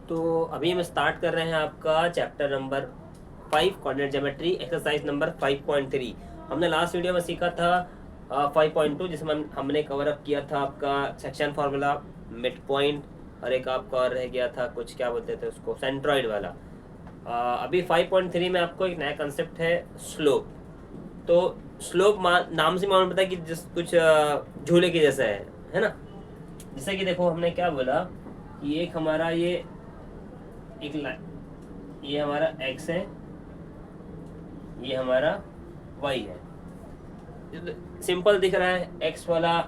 तो अभी हम स्टार्ट कर रहे हैं आपका chapter number 5 coordinate geometry exercise number 5.3। हमने लास्ट वीडियो में सीखा था 5.2 जिसमें हमने कवर अप किया था आपका सेक्शन फार्मूला, मिड पॉइंट, और एक आपका और रह गया था कुछ, क्या बोलते थे उसको, सेंट्रॉइड वाला। अभी 5.3 में आपको एक नया कंसेप्ट है, स्लोप। तो स्लोप नाम से मालूम पड़ता है कि जिस कुछ झूले के जैसा है ना। जैसे कि देखो हमने क्या बोला कि एक हमारा ये एक लाइन, ये हमारा x है, ये हमारा y है। सिंपल दिख रहा है, x वाला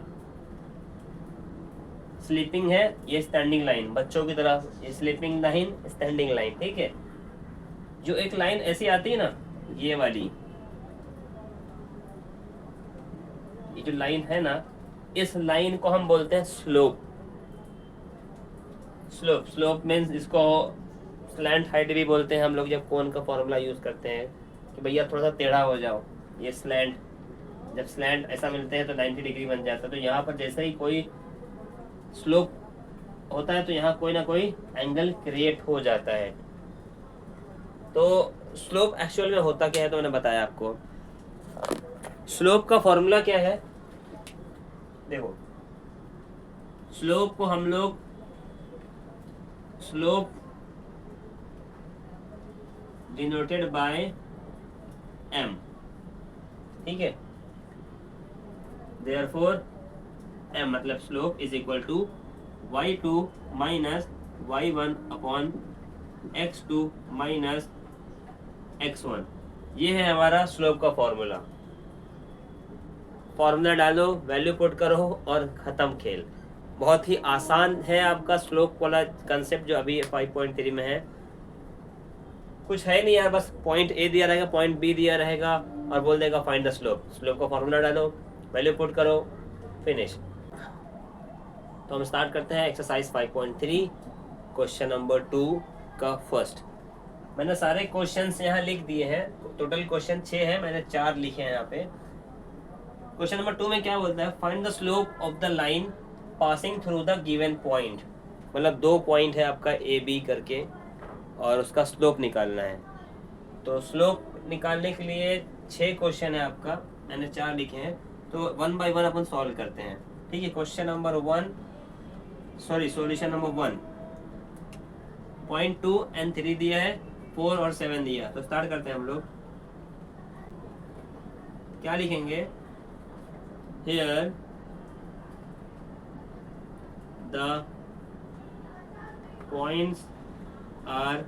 स्लीपिंग है, ये स्टैंडिंग लाइन, बच्चों की तरह ये स्लीपिंग लाइन, स्टैंडिंग लाइन, ठीक है। जो एक लाइन ऐसी आती है ना, ये वाली, ये जो लाइन है ना, इस लाइन को हम बोलते हैं स्लोप। स्लोप स्लोप मीन्स इसको स्लैंट हाइट भी बोलते हैं हम लोग, जब कोन का फॉर्मूला यूज करते हैं कि भैया थोड़ा सा टेढ़ा हो जाओ, ये स्लैंट, जब स्लैंट ऐसा मिलते हैं तो 90 डिग्री बन जाता है। तो यहाँ पर जैसे ही कोई स्लोप होता है तो यहाँ कोई ना कोई एंगल क्रिएट हो जाता है। तो स्लोप एक्चुअल में होता क्या है, तो मैंने बताया आपको। स्लोप का फॉर्मूला क्या है, देखो, स्लोप को हम लोग स्लोप डिनोटेड बाय m, ठीक है। देयरफॉर m मतलब slope is equal to y2 minus y1 upon x2 minus x1। ये है हमारा स्लोप का फॉर्मूला। फॉर्मूला डालो, वैल्यू पुट करो और ख़त्म खेल। बहुत ही आसान है आपका स्लोप वाला कंसेप्ट जो अभी 5.3 में है। कुछ है नहीं यार, बस पॉइंट ए दिया रहेगा, पॉइंट बी दिया रहेगा और बोल देगा फाइंड द स्लोप। स्लोप का फॉर्मूला डालो, वैल्यू पुट करो, फिनिश। तो हम स्टार्ट करते हैं एक्सरसाइज 5.3 क्वेश्चन नंबर 2 का फर्स्ट। मैंने सारे क्वेश्चंस यहाँ लिख दिए हैं, टोटल क्वेश्चन 6 है, मैंने 4 लिखे हैं यहाँ पे। क्वेश्चन नंबर 2 में क्या बोलता है, find the slope of the line passing through the given point. मतलब 2 पॉइंट है आपका ए बी करके और उसका स्लोप निकालना है। तो स्लोप निकालने के लिए 6 क्वेश्चन है आपका, मैंने 4 लिखे हैं, तो 1 बाय 1 अपन सॉल्व करते हैं, ठीक है। Question number 1, sorry solution number 1, point 2 and 3 दिया है, 4 और 7 दिया। तो स्टार्ट करते हैं हम लोग। क्या लिखेंगे, here the points are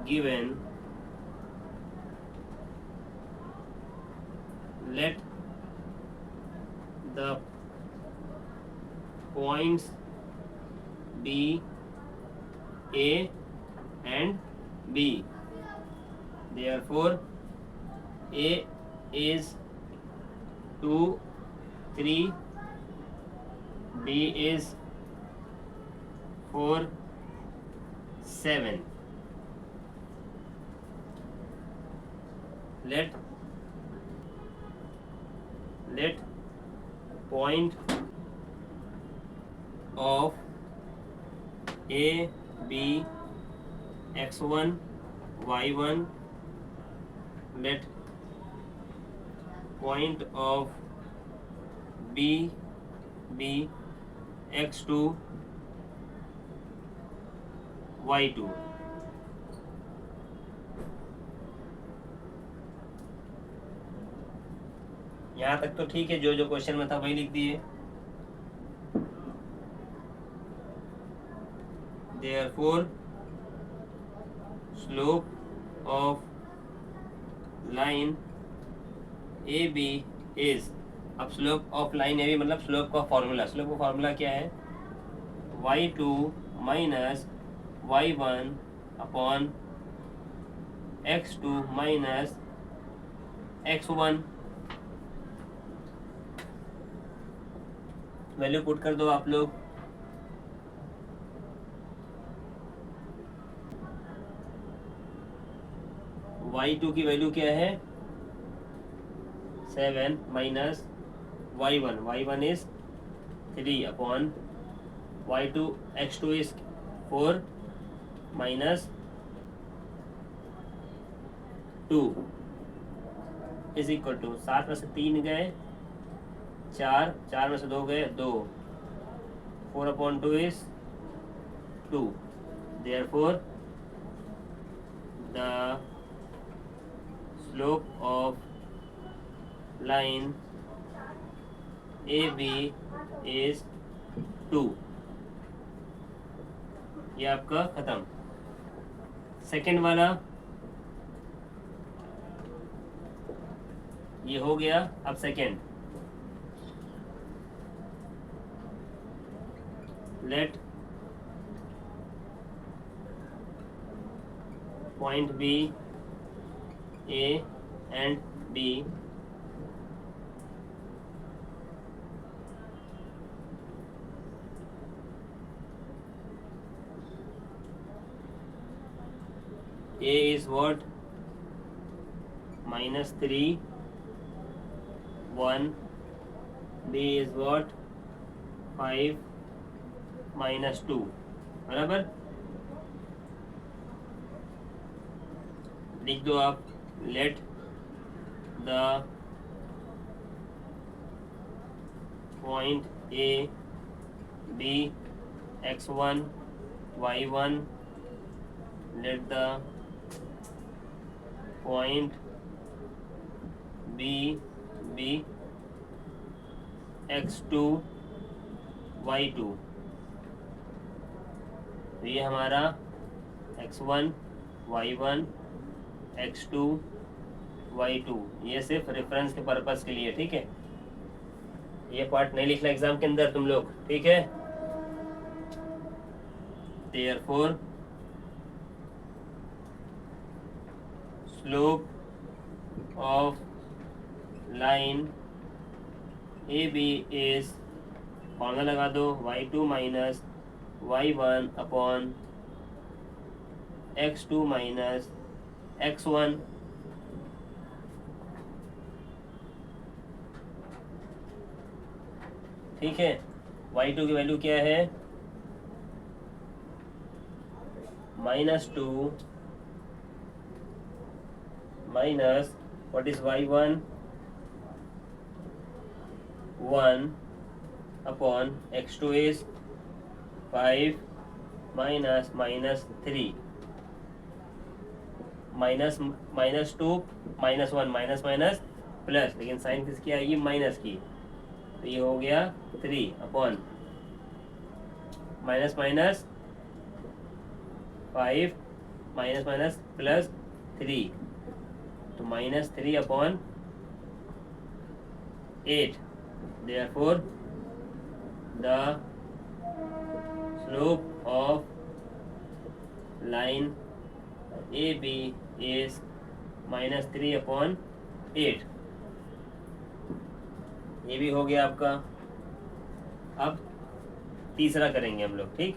given, let the points be A and B. Therefore, A is 2, 3, B is 4, 7. Let point of A, B, x1, y1, let point of B be x2, y2। यहाँ तक तो ठीक है, जो जो question में था वही लिख दिए। Therefore, slope of line AB is, अब स्लोप ऑफ लाइन AB मतलब स्लोप का फॉर्मूला, स्लोप का फॉर्मूला क्या है, y2 minus y1 upon x2 minus x1। Value put कर दो आप लोग। y2 की वैल्यू क्या है, 7 minus y1 is 3 upon y2, x2 is 4 minus 2 is equal to 7 में से 3 गए 4, 4 में से 2 गए 2, 4/2 is 2, therefore the slope of line AB is 2। ये आपका खत्म। सेकंड वाला ये हो गया। अब second, let point B, A and B A is what? -3, 1. B is what? 5, -2. बराबर लिख दो आप। Let the point A B x1 y1, let the point B be x2 y2। तो ये हमारा x1 y1 x2 y2, ये सिर्फ reference के पर्पस के लिए, ठीक है। ये पार्ट नहीं लिखना एग्जाम के अंदर तुम लोग, ठीक है। Therefore slope of line AB is, formula लगा दो, y2 minus y1 upon x2 minus x1, ठीक है। y2 की वैल्यू क्या है? -2 minus what is y1, 1 upon x2 is 5 minus -3, -2 -1 minus minus plus, लेकिन साइन किसकी आएगी? माइनस की। तो ये हो गया 3 upon minus minus 5 minus minus plus 3, तो -3 upon 8। Therefore the slope of line AB is -3 upon 8। ये भी हो गया आपका। अब तीसरा करेंगे हम लोग, ठीक।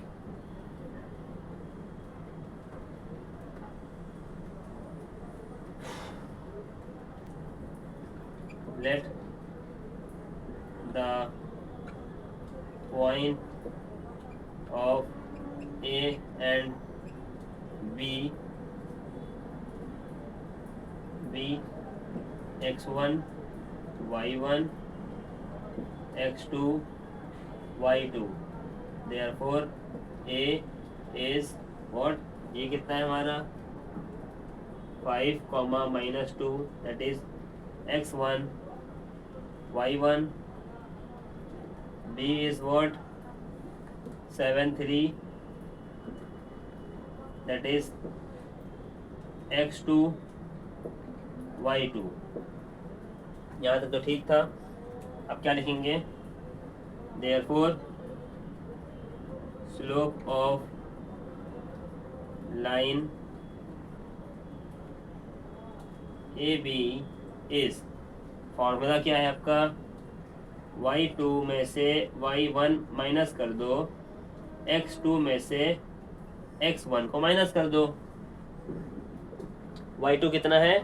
Let the point of A and B be x1 y1 x2 y2। Therefore A is what? ये कितना है हमारा? 5, -2, that is x1 y1। B is what? 7, 3, that is x2 y2। यहाँ तक तो ठीक था। अब क्या लिखेंगे? Therefore slope of line AB is, formula क्या है आपका? y2 में से y1 माइनस कर दो, x2 में से x1 को माइनस कर दो। y2 कितना है?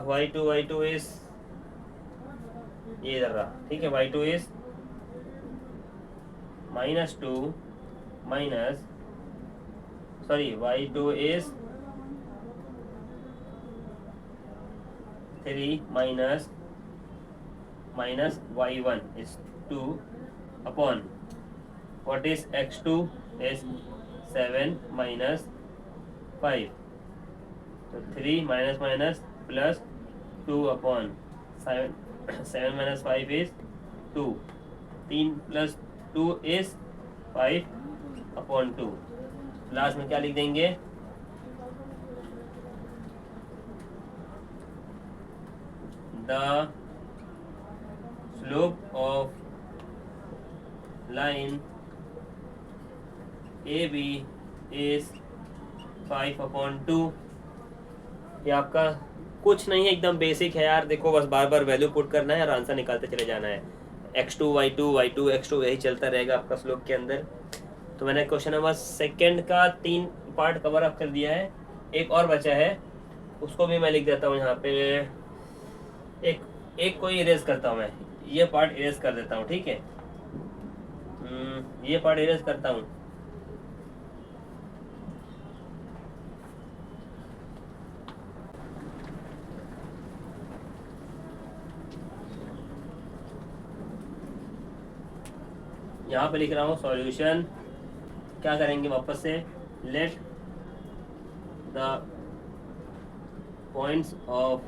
y2 इज ये इधर रहा, ठीक है। y2 is -2 minus, sorry, y2 is 3 minus y1 is 2 upon what is x2 is 7 minus 5. So 3 minus plus 2 upon 7. 7 minus 5 is 2. 3 plus 2 is 5 upon 2. Last में क्या लिख देंगे? The slope of line AB is 5 upon 2. ये आपका कुछ नहीं है, एकदम बेसिक है यार। देखो बस बार बार वैल्यू पुट करना है और आंसर निकालते चले जाना है। x2 y2 y2 x2 यही चलता रहेगा आपका स्लोप के अंदर। तो मैंने क्वेश्चन नंबर सेकंड का 3 पार्ट कवर अप कर दिया है। एक और बचा है, उसको भी मैं लिख देता हूँ यहाँ पे। एक को इरेज करता हूँ मैं, ये पार्ट इरेज कर देता हूँ, ठीक है। ये पार्ट इरेज करता हूँ। यहाँ पे लिख रहा हूँ सॉल्यूशन। क्या करेंगे वापस से? Let the points of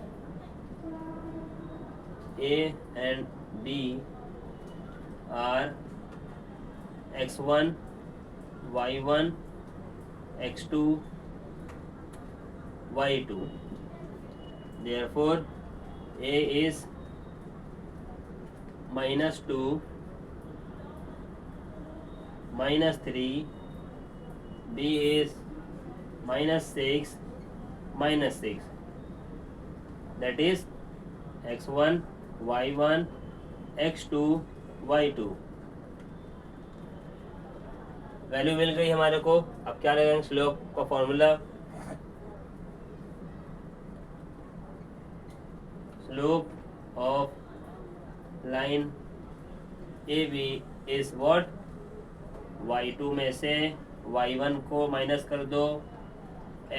A and B are x1, y1, x2, y2. Therefore, A is -2, -3, B is -6, -6. That is x1, y1, x2, y2। Value मिल गई हमारे को। अब क्या लगाएंगे? स्लोप का formula. Slope of line A B is what? y2 में से y1 को माइनस कर दो,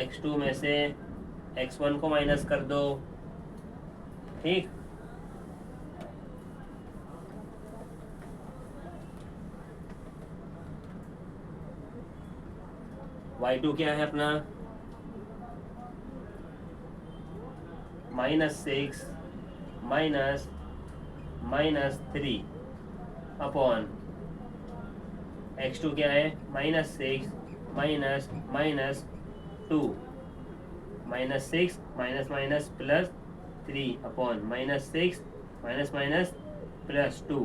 x2 में से x1 को माइनस कर दो, ठीक। y2 क्या है अपना? -6 -3 अपॉन x2 क्या है? -6 -2 -6 माइनस प्लस 3 अपॉन -6 प्लस 2।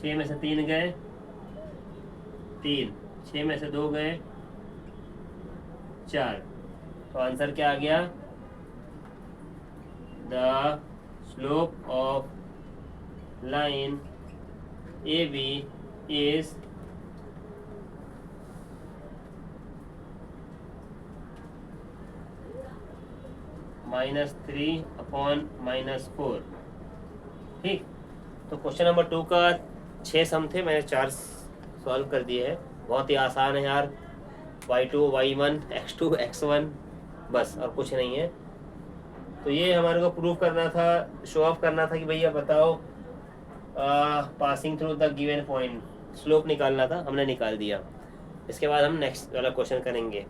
6 में से 3 गए 3, 6 में से 2 गए 4। तो आंसर क्या आ गया? The slope of line A B is -3 upon -4, ठीक। तो क्वेश्चन नंबर 2 का 6 सम थे, मैंने 4 सॉल्व कर दिए हैं। बहुत ही आसान है यार। y2 y1 x2 x1, बस और कुछ नहीं है। तो ये हमारे को प्रूव करना था, शो ऑफ करना था कि भैया बताओ passing through the given point slope निकालना था, हमने निकाल दिया। इसके बाद हम नेक्स्ट वाला क्वेश्चन करेंगे।